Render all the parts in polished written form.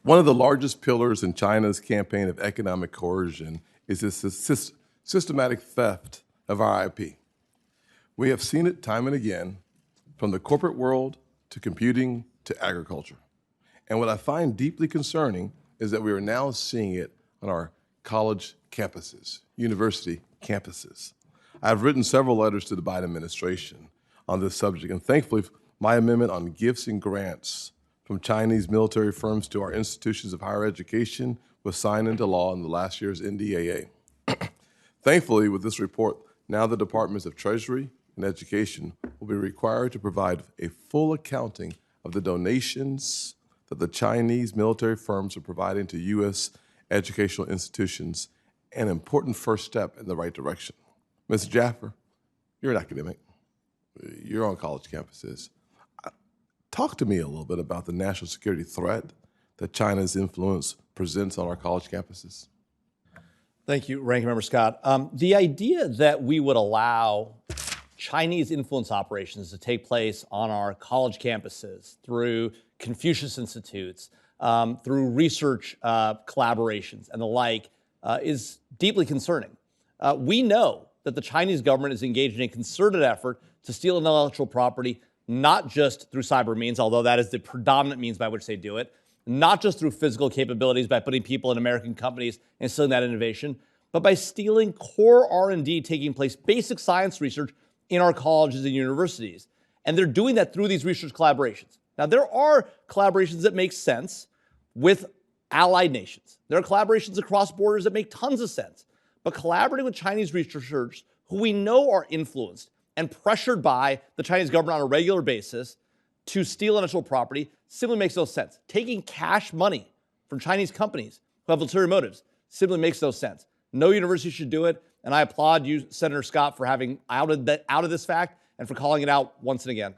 One of the largest pillars in China's campaign of economic coercion is its systematic theft of our IP. We have seen it time and again, from the corporate world to computing to agriculture. And what I find deeply concerning is that we are now seeing it on our college campuses, university campuses. I've written several letters to the Biden administration on this subject, and thankfully, my amendment on gifts and grants from Chinese military firms to our institutions of higher education was signed into law in the last year's NDAA. Thankfully, with this report, now the Departments of Treasury and Education will be required to provide a full accounting of the donations that the Chinese military firms are providing to U.S. educational institutions, an important first step in the right direction. Mr. Jaffer, you're an academic. You're on college campuses. Talk to me a little bit about the national security threat that China's influence presents on our college campuses. Thank you, Ranking Member Scott. The idea that we would allow Chinese influence operations to take place on our college campuses through Confucius Institutes, through research collaborations and the like is deeply concerning. We know that the Chinese government is engaged in a concerted effort to steal intellectual property, not just through cyber means, although that is the predominant means by which they do it, not just through physical capabilities by putting people in American companies and stealing that innovation, but by stealing core R&D taking place, basic science research in our colleges and universities. And they're doing that through these research collaborations. Now, there are collaborations that make sense with allied nations. There are collaborations across borders that make tons of sense. But collaborating with Chinese researchers who we know are influenced and pressured by the Chinese government on a regular basis to steal intellectual property simply makes no sense. Taking cash money from Chinese companies who have ulterior motives simply makes no sense. No university should do it, and I applaud you, Senator Scott, for having outed this fact and for calling it out once and again.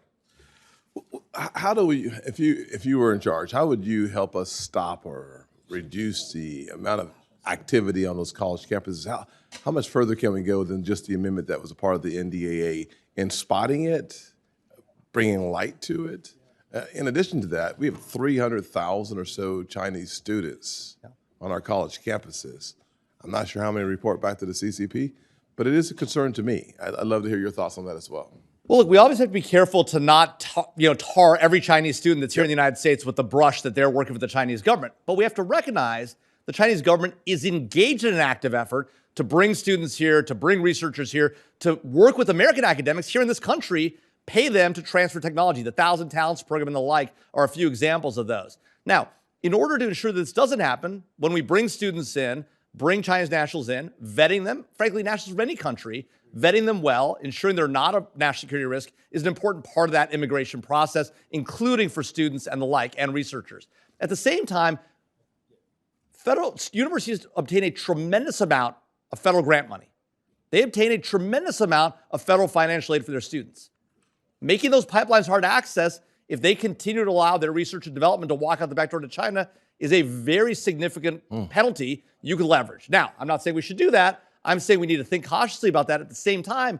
How do we, if you were in charge, how would you help us stop or reduce the amount of activity on those college campuses? How much further can we go than just the amendment that was a part of the NDAA in spotting it, bringing light to it? In addition to that, we have 300,000 or so Chinese students on our college campuses. I'm not sure how many report back to the CCP, but it is a concern to me. I'd love to hear your thoughts on that as well. Well, look, we always have to be careful to not tar every Chinese student that's here in the United States with the brush that they're working with the Chinese government. But we have to recognize the Chinese government is engaged in an active effort to bring students here, to bring researchers here, to work with American academics here in this country, pay them to transfer technology. The 1,000 Talents program and the like are a few examples of those. Now, in order to ensure that this doesn't happen, when we bring students in, bring Chinese nationals in, vetting them, frankly, nationals of any country, vetting them well, ensuring they're not a national security risk is an important part of that immigration process, including for students and the like, and researchers. At the same time, federal universities obtain a tremendous amount of federal grant money. They obtain a tremendous amount of federal financial aid for their students. Making those pipelines hard to access, if they continue to allow their research and development to walk out the back door to China, is a very significant penalty you can leverage. Now, I'm not saying we should do that. I'm saying we need to think cautiously about that. At the same time,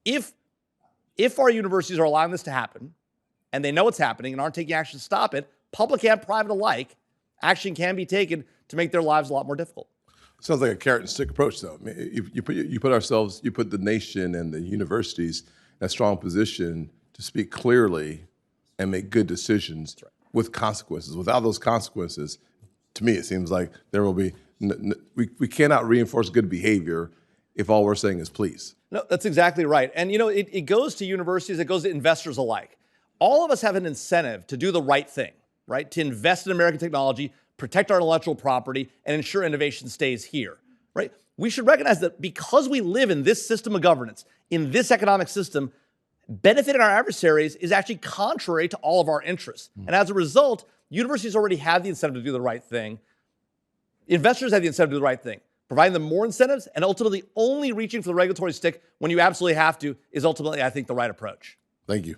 if our universities are allowing this to happen, and they know it's happening and aren't taking action to stop it, public and private alike, action can be taken to make their lives a lot more difficult. Sounds like a carrot and stick approach, though. I mean, you put the nation and the universities in a strong position to speak clearly and make good decisions with consequences. Without those consequences, to me, it seems like there will be, we cannot reinforce good behavior if all we're saying is please. No, that's exactly right. And it goes to universities, it goes to investors alike. All of us have an incentive to do the right thing, right? To invest in American technology, protect our intellectual property, and ensure innovation stays here, right? We should recognize that because we live in this system of governance, in this economic system, benefiting our adversaries is actually contrary to all of our interests. And as a result, universities already have the incentive to do the right thing. Investors have the incentive to do the right thing. Providing them more incentives and ultimately only reaching for the regulatory stick when you absolutely have to is ultimately, I think, the right approach. Thank you.